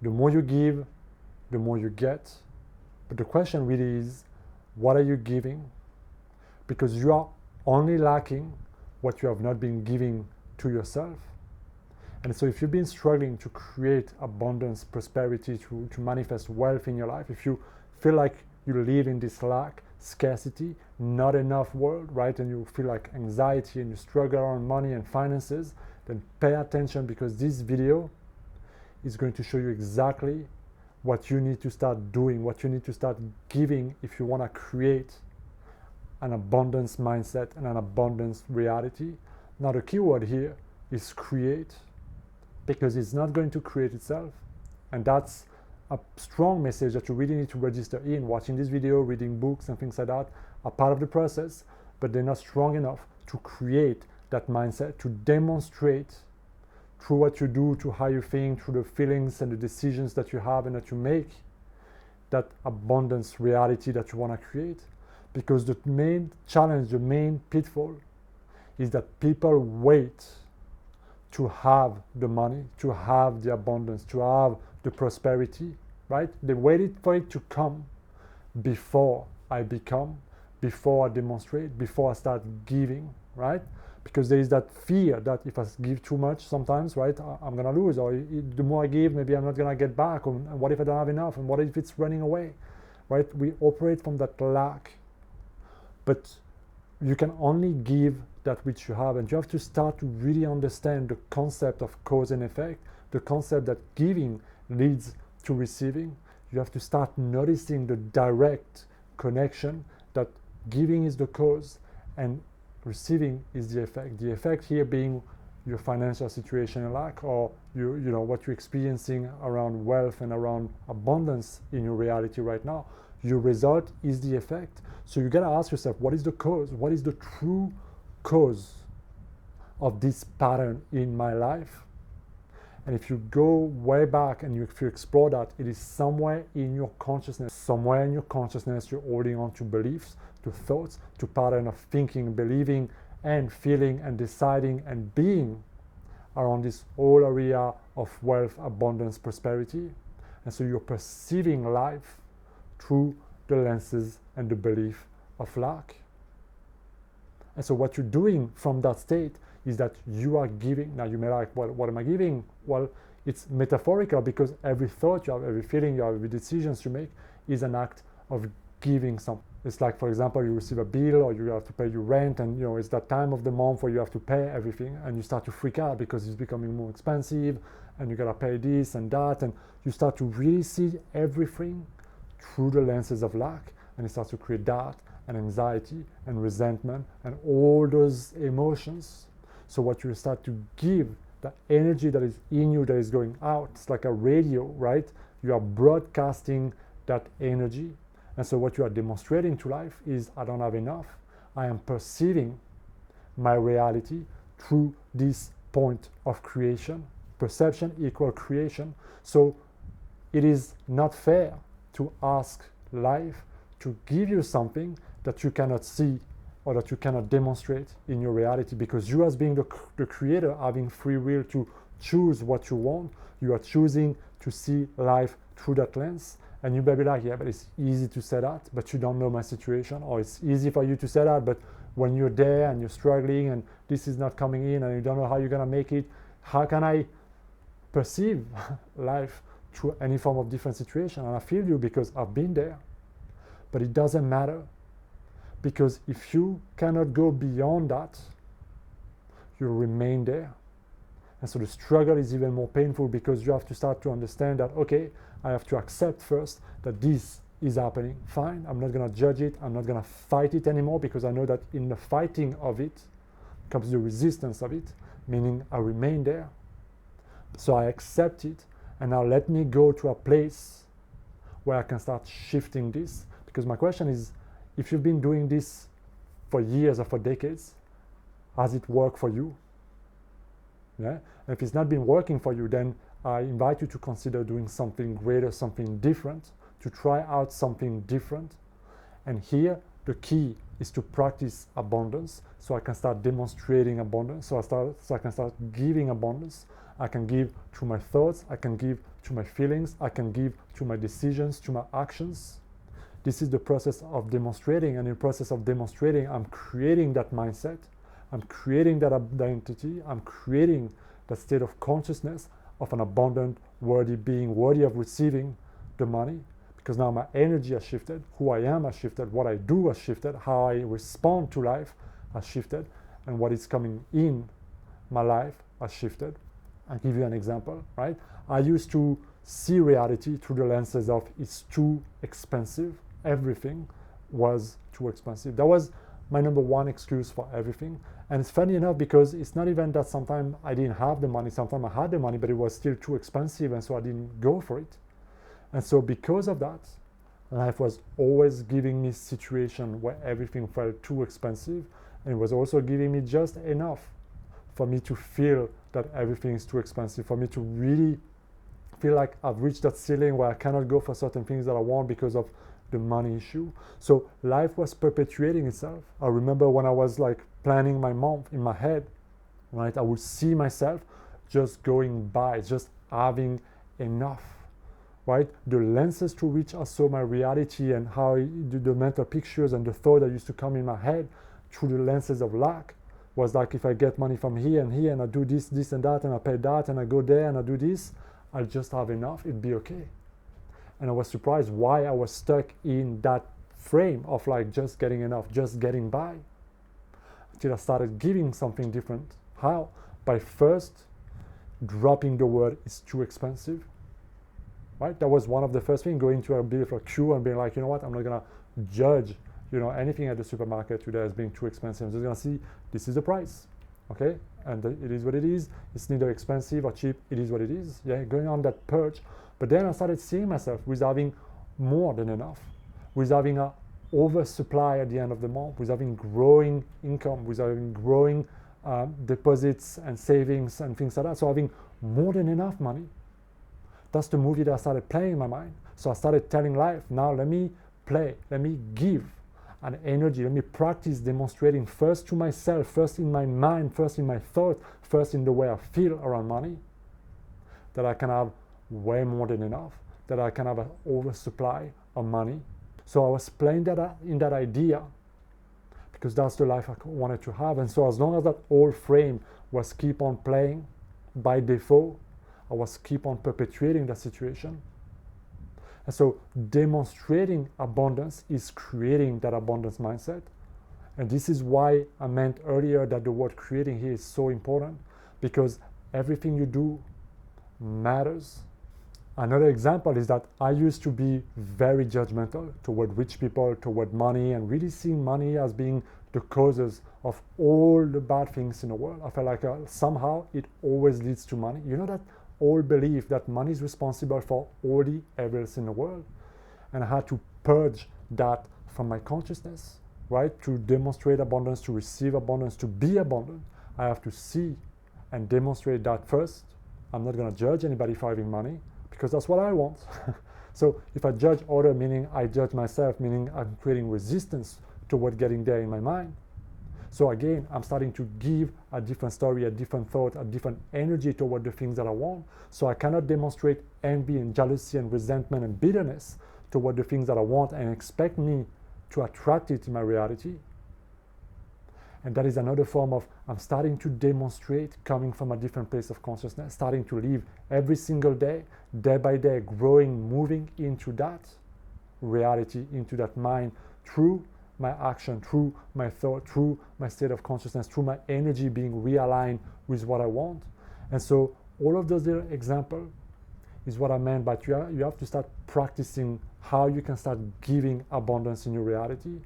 The more you give, the more you get. But the question really is, what are you giving? Because you are only lacking what you have not been giving to yourself. And so if you've been struggling to create abundance, prosperity, to manifest wealth in your life, if you feel like you live in this lack, scarcity, not enough world, right? And you feel like anxiety and you struggle around money and finances, then pay attention, because this video is going to show you exactly what you need to start doing, what you need to start giving if you want to create an abundance mindset and an abundance reality. Now the key word here is create, because it's not going to create itself. And that's a strong message that you really need to register in. Watching this video, reading books and things like that are part of the process, but they're not strong enough to create that mindset, to demonstrate through what you do, to how you think, through the feelings and the decisions that you have and that you make, that abundance reality that you want to create. Because the main challenge, the main pitfall is that people wait to have the money, to have the abundance, to have the prosperity, right? They waited for it to come before I become, before I demonstrate, before I start giving, right? Because there is that fear that if I give too much sometimes, right, I'm gonna lose, or the more I give, maybe I'm not gonna get back, or what if I don't have enough, and what if it's running away, right? We operate from that lack, but you can only give that which you have, and you have to start to really understand the concept of cause and effect, the concept that giving leads to receiving. You have to start noticing the direct connection that giving is the cause and receiving is the effect. The effect here being your financial situation in lack, or what you're experiencing around wealth and around abundance in your reality right now. Your result is the effect. So you gotta ask yourself, what is the cause? What is the true cause of this pattern in my life? And if you go way back and if you explore that, it is somewhere in your consciousness. Somewhere in your consciousness, you're holding on to beliefs, to thoughts, to pattern of thinking, believing, and feeling, and deciding, and being around this whole area of wealth, abundance, prosperity. And so you're perceiving life through the lenses and the belief of lack. And so what you're doing from that state is that you are giving. Now you may like, well, what am I giving? Well, it's metaphorical, because every thought you have, every feeling you have, every decisions you make is an act of giving something. It's like, for example, you receive a bill, or you have to pay your rent, and it's that time of the month where you have to pay everything, and you start to freak out because it's becoming more expensive, and you gotta pay this and that, and you start to really see everything through the lenses of lack, and it starts to create doubt and anxiety and resentment and all those emotions. So what you start to give, the energy that is in you, that is going out, it's like a radio, right? You are broadcasting that energy. And so what you are demonstrating to life is, I don't have enough. I am perceiving my reality through this point of creation. Perception equal creation. So it is not fair to ask life to give you something that you cannot see or that you cannot demonstrate in your reality, because you, as being the creator, having free will to choose what you want, you are choosing to see life through that lens. And you may be like, yeah, but it's easy to say that, but you don't know my situation. Or it's easy for you to say that, but when you're there and you're struggling and this is not coming in and you don't know how you're gonna make it, how can I perceive life through any form of different situation? And I feel you, because I've been there. But it doesn't matter, because if you cannot go beyond that, you remain there. And so the struggle is even more painful, because you have to start to understand that, okay, I have to accept first that this is happening. Fine, I'm not gonna judge it, I'm not gonna fight it anymore, because I know that in the fighting of it comes the resistance of it, meaning I remain there. So I accept it, and now let me go to a place where I can start shifting this. Because my question is, if you've been doing this for years or for decades, has it worked for you? Yeah? And if it's not been working for you, then I invite you to consider doing something greater, something different, to try out something different. And here, the key is to practice abundance, so I can start demonstrating abundance, so I can start giving abundance. I can give through my thoughts, I can give through my feelings, I can give through my decisions, through my actions. This is the process of demonstrating, and in the process of demonstrating, I'm creating that mindset, I'm creating that identity, I'm creating that state of consciousness of an abundant, worthy being, worthy of receiving the money, because now my energy has shifted, who I am has shifted, what I do has shifted, how I respond to life has shifted, and what is coming in my life has shifted. I'll give you an example, right? I used to see reality through the lenses of it's too expensive. Everything was too expensive. That was my number one excuse for everything. And it's funny enough because it's not even that sometimes I didn't have the money, sometimes I had the money, but it was still too expensive, and so I didn't go for it. And so because of that, life was always giving me situations where everything felt too expensive, and it was also giving me just enough for me to feel that everything is too expensive, for me to really feel like I've reached that ceiling where I cannot go for certain things that I want because of the money issue. So life was perpetuating itself. I remember when I was like planning my month in my head, right, I would see myself just going by, just having enough, right? The lenses through which I saw my reality and how the mental pictures and the thought that used to come in my head through the lenses of lack was like, if I get money from here and I do this, this and that, and I pay that, and I go there and I do this, I'll just have enough, it'd be okay. And I was surprised why I was stuck in that frame of like just getting enough, just getting by, until I started giving something different. How? By first dropping the word "it's too expensive." Right? That was one of the first things, going to a bit of a queue and being like, you know what, I'm not gonna judge, anything at the supermarket today as being too expensive. I'm just gonna see this is the price, okay? And it is what it is. It's neither expensive or cheap. It is what it is. Yeah, going on that purge. But then I started seeing myself with having more than enough, with having an oversupply at the end of the month, with having growing income, with having growing deposits and savings and things like that. So having more than enough money. That's the movie that I started playing in my mind. So I started telling life, now let me play, let me give an energy, let me practice demonstrating first to myself, first in my mind, first in my thought, first in the way I feel around money, that I can have way more than enough, that I can have an oversupply of money. So I was playing that in that idea because that's the life I wanted to have. And so as long as that old frame was keep on playing by default, I was keep on perpetuating that situation. And so demonstrating abundance is creating that abundance mindset. And this is why I meant earlier that the word creating here is so important, because everything you do matters. Another example is that I used to be very judgmental toward rich people, toward money, and really seeing money as being the causes of all the bad things in the world. I felt like somehow it always leads to money. You know that old belief that money is responsible for all the evils in the world. And I had to purge that from my consciousness, right? To demonstrate abundance, to receive abundance, to be abundant, I have to see and demonstrate that first. I'm not going to judge anybody for having money, because that's what I want. So if I judge others, meaning I judge myself, meaning I'm creating resistance toward getting there in my mind. So again, I'm starting to give a different story, a different thought, a different energy toward the things that I want. So I cannot demonstrate envy and jealousy and resentment and bitterness toward the things that I want and expect me to attract it in my reality. And that is another form of, I'm starting to demonstrate coming from a different place of consciousness, starting to live every single day, day by day, growing, moving into that reality, into that mind, through my action, through my thought, through my state of consciousness, through my energy being realigned with what I want. And so all of those little examples is what I meant, but you have to start practicing how you can start giving abundance in your reality.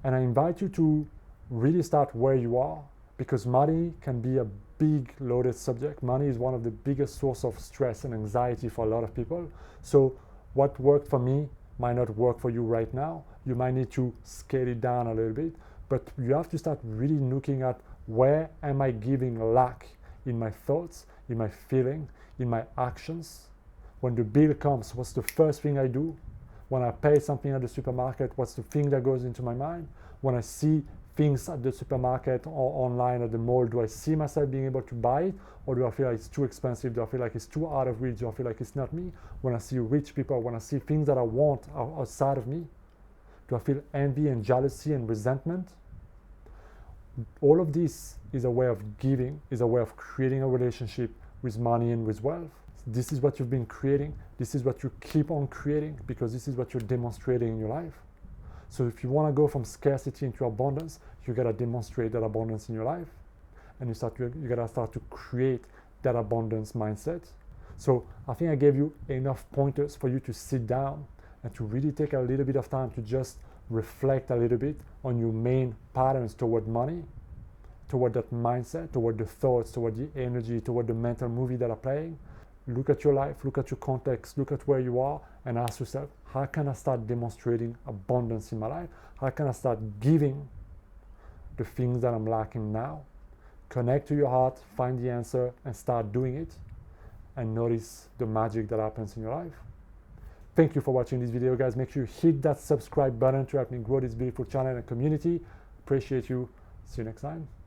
And I invite you to really start where you are, because money can be a big loaded subject. Money is one of the biggest source of stress and anxiety for a lot of people. So what worked for me might not work for you right now. You might need to scale it down a little bit, but you have to start really looking at, where am I giving lack in my thoughts, in my feeling, in my actions? When the bill comes, what's the first thing I do? When I pay something at the supermarket, what's the thing that goes into my mind? When I see things at the supermarket or online at the mall, do I see myself being able to buy it, or do I feel like it's too expensive? Do I feel like it's too out of reach? Do I feel like it's not me? When I see rich people, when I see things that I want outside of me, do I feel envy and jealousy and resentment? All of this is a way of giving, is a way of creating a relationship with money and with wealth. This is what you've been creating. This is what you keep on creating, because this is what you're demonstrating in your life. So if you want to go from scarcity into abundance, you got to demonstrate that abundance in your life. And you got to start to create that abundance mindset. So I think I gave you enough pointers for you to sit down and to really take a little bit of time to just reflect a little bit on your main patterns toward money, toward that mindset, toward the thoughts, toward the energy, toward the mental movie that are playing. Look at your life, look at your context, look at where you are, and ask yourself, how can I start demonstrating abundance in my life? How can I start giving the things that I'm lacking now? Connect to your heart, find the answer, and start doing it, and notice the magic that happens in your life. Thank you for watching this video, guys. Make sure you hit that subscribe button to help me grow this beautiful channel and community. Appreciate you. See you next time.